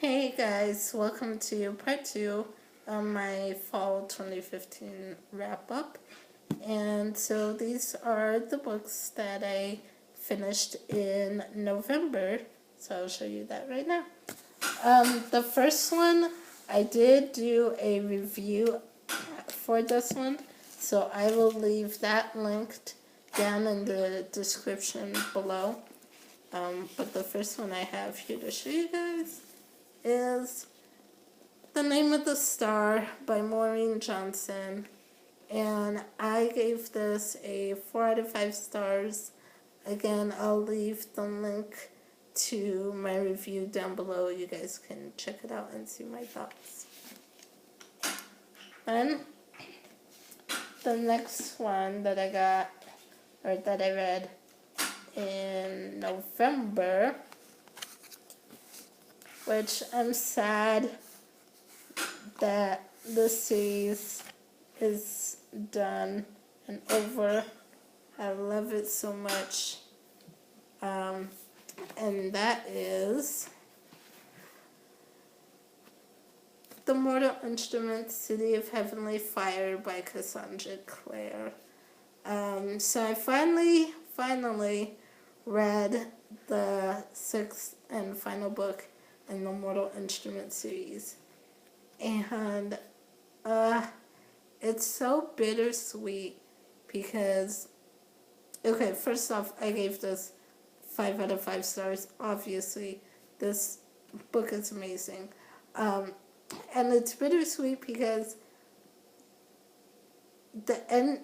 Hey guys, welcome to part 2 of my fall 2015 wrap up. And so these are the books that I finished in November. So I'll show you that right now. The first one, I did do a review for this one. So I will leave that linked down in the description below. But the first one I have here to show you guys is The Name of the Star by Maureen Johnson. And I gave this a 4 out of 5 stars. Again, I'll leave the link to my review down below. You guys can check it out and see my thoughts. Then, the next one that I got, or that I read in November, which I'm sad that the series is done and over. I love it so much. And that is The Mortal Instruments, City of Heavenly Fire by Cassandra Clare. So I finally read the 6th and final book in the Mortal Instruments series. And it's so bittersweet because, okay, first off, I gave this 5 out of 5 stars. Obviously, this book is amazing. And it's bittersweet because the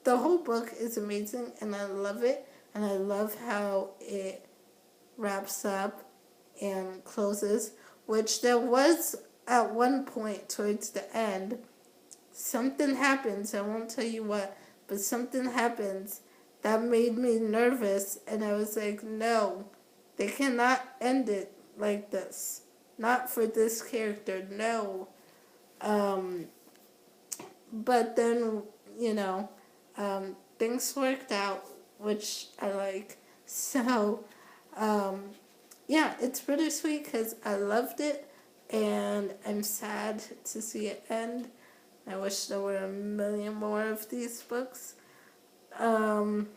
whole book is amazing and I love it. And I love how it wraps up and closes, which there was at one point towards the end, something happens, I won't tell you what, but something happens that made me nervous, and I was like, no, they cannot end it like this. Not for this character, no. But then, things worked out, which I like. So, yeah, it's bittersweet because I loved it, and I'm sad to see it end. I wish there were a million more of these books. But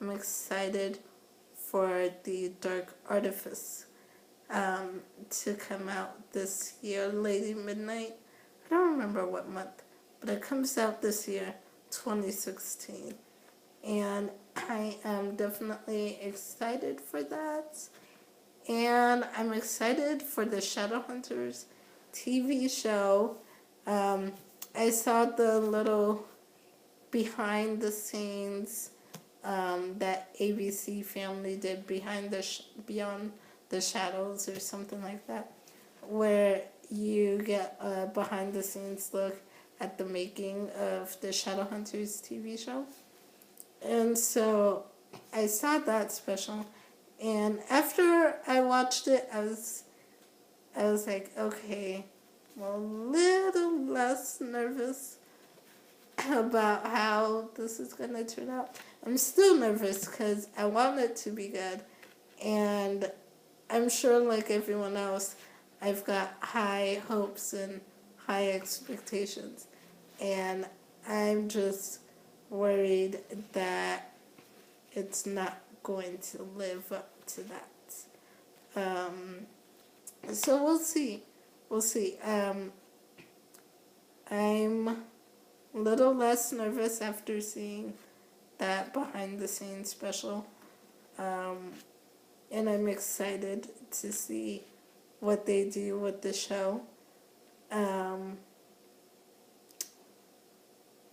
I'm excited for the Dark Artifice to come out this year, Lady Midnight. I don't remember what month, but it comes out this year, 2016. And I am definitely excited for that. And I'm excited for the Shadowhunters TV show. I saw the little behind the scenes that ABC Family did Beyond the Shadows or something like that, where you get a behind the scenes look at the making of the Shadowhunters TV show. And so I saw that special, and after I watched it, I was like, okay, well, a little less nervous about how this is going to turn out. I'm still nervous because I want it to be good, and I'm sure, like everyone else, I've got high hopes and high expectations, and I'm just worried that it's not going to live up to that. So we'll see. We'll see. I'm a little less nervous after seeing that behind the scenes special. And I'm excited to see what they do with the show.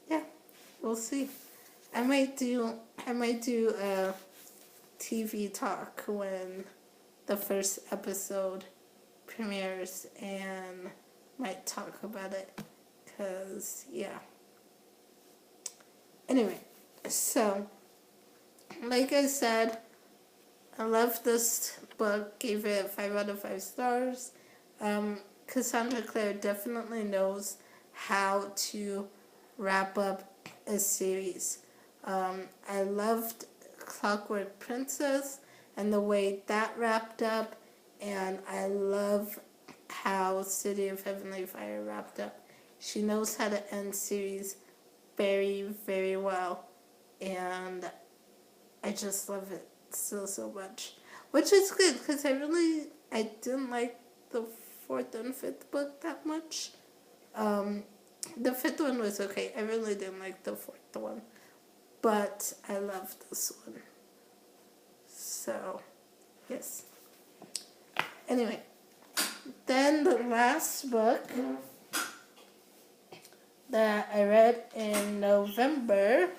Yeah, we'll see. I might do a TV talk when the first episode premieres and might talk about it, because yeah. Anyway, so like I said, I love this book, gave it 5 out of 5 stars. Cassandra Clare definitely knows how to wrap up a series. I loved Clockwork Princess, and the way that wrapped up, and I love how City of Heavenly Fire wrapped up. She knows how to end series very, very well, and I just love it so much. Which is good, because I didn't like the fourth and fifth book that much. The fifth one was okay. I really didn't like the fourth one. But I love this one. So, yes. Anyway, then the last book that I read in November.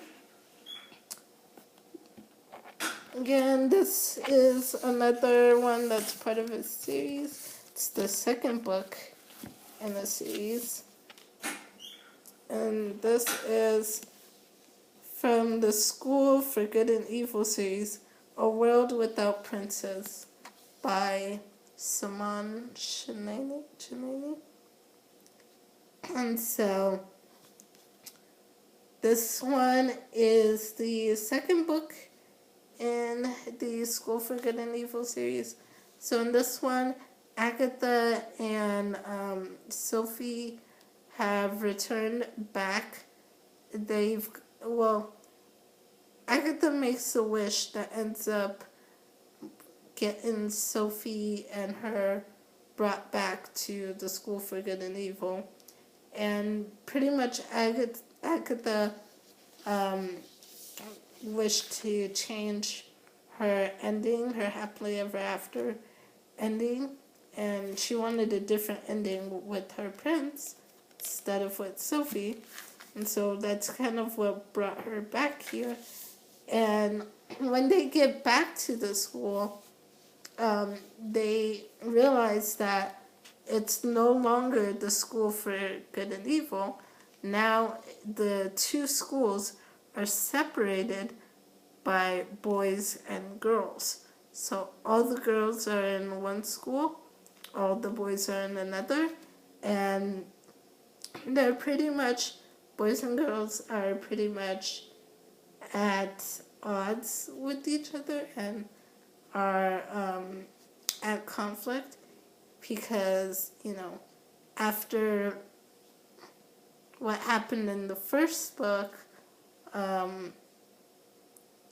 Again, this is another one that's part of a series. It's the second book in the series. And this is from the School for Good and Evil series, A World Without Princes, by Simone Cheney. And so, this one is the second book in the School for Good and Evil series. So in this one, Agatha and Sophie have returned back. Agatha makes a wish that ends up getting Sophie and her brought back to the School for Good and Evil. And pretty much Agatha wished to change her ending, her happily ever after ending, and she wanted a different ending with her prince instead of with Sophie, and so that's kind of what brought her back here. And when they get back to the school, they realize that it's no longer the School for Good and Evil. Now the two schools are separated by boys and girls. So all the girls are in one school, all the boys are in another, and they're pretty much, boys and girls are pretty much at odds with each other and are at conflict because, after what happened in the first book,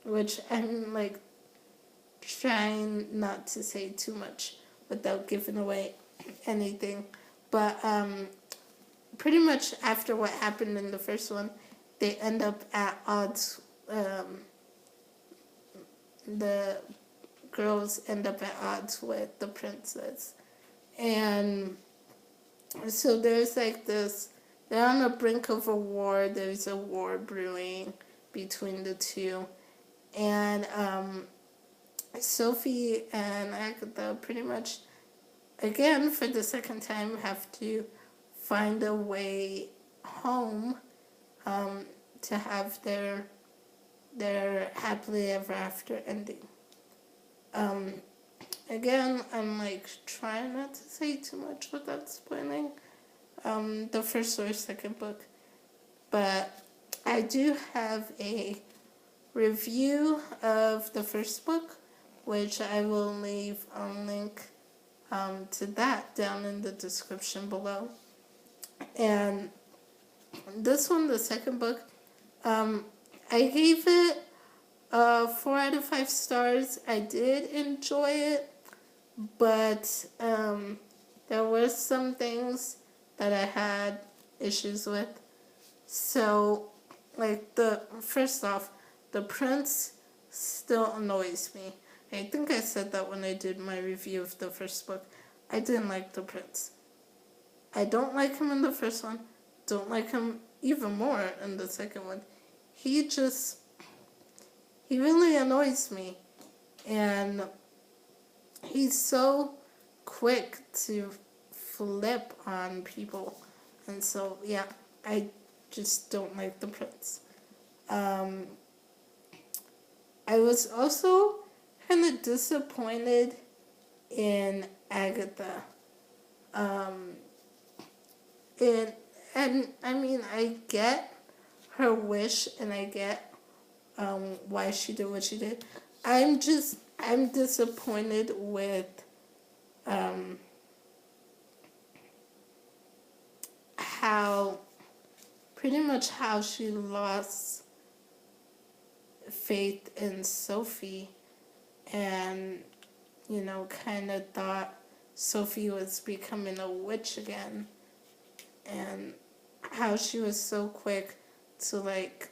which I'm trying not to say too much without giving away anything, but pretty much after what happened in the first one, they end up at odds. The girls end up at odds with the princess, and so there's this. They're on the brink of a war. There's a war brewing between the two. And Sophie and Agatha pretty much, again, for the second time, have to find a way home to have their happily ever after ending. Again, I'm trying not to say too much without spoiling the first or second book, but I do have a review of the first book, which I will leave a link to that down in the description below. And this one, the second book, I gave it 4 out of 5 stars. I did enjoy it, but there were some things that I had issues with. So, first off, the prince still annoys me. I think I said that when I did my review of the first book. I didn't like the prince. I don't like him in the first one. Don't like him even more in the second one. He really annoys me. And he's so quick to flip on people. And so, yeah, I just don't like the prince. I was also kind of disappointed in Agatha. And I mean, I get her wish and I get why she did what she did. I I'm disappointed with how pretty much how she lost faith in Sophie, and kind of thought Sophie was becoming a witch again, and how she was so quick to like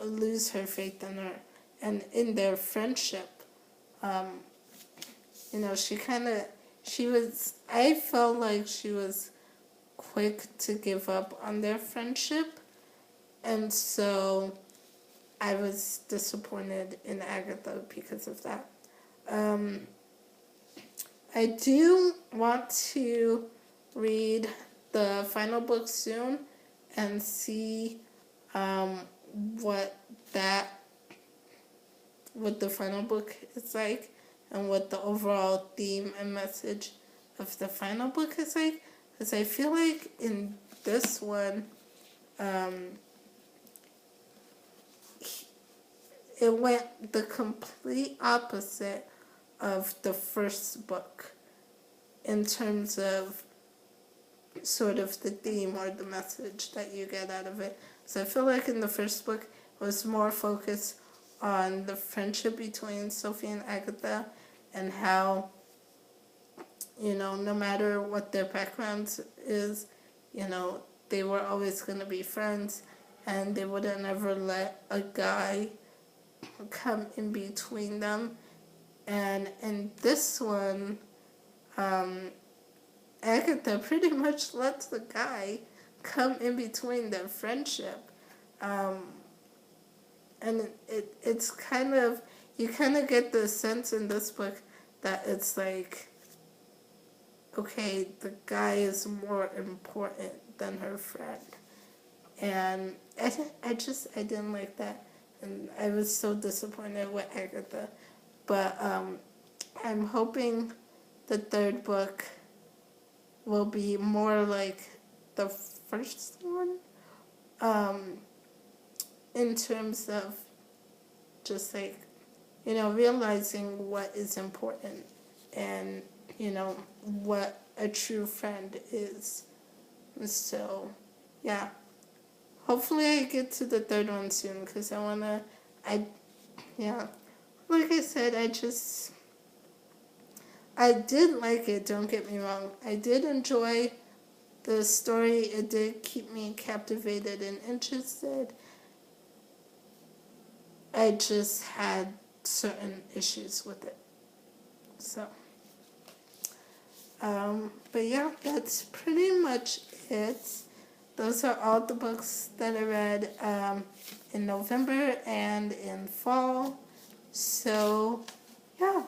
lose her faith in her and in their friendship. Um, I felt like she was quick to give up on their friendship, and so I was disappointed in Agatha because of that. I do want to read the final book soon and see what that what the final book is like and what the overall theme and message of the final book is like. Because I feel like in this one, it went the complete opposite of the first book in terms of sort of the theme or the message that you get out of it. So I feel like in the first book it was more focused on the friendship between Sophie and Agatha and how, no matter what their backgrounds is, they were always going to be friends and they wouldn't ever let a guy come in between them. And in this one, Agatha pretty much lets the guy come in between their friendship. And it's kind of, you kind of get the sense in this book that it's like, okay, the guy is more important than her friend. And I didn't like that. And I was so disappointed with Agatha. But I'm hoping the third book will be more like the first one, in terms of just like, realizing what is important and, what a true friend is. So, yeah. Hopefully I get to the third one soon because yeah. Like I said, I did like it, don't get me wrong. I did enjoy the story. It did keep me captivated and interested. I just had certain issues with it. So, but yeah, that's pretty much it. Those are all the books that I read in November and in fall. So, yeah.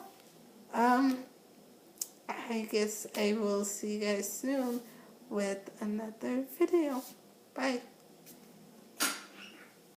I guess I will see you guys soon with another video. Bye.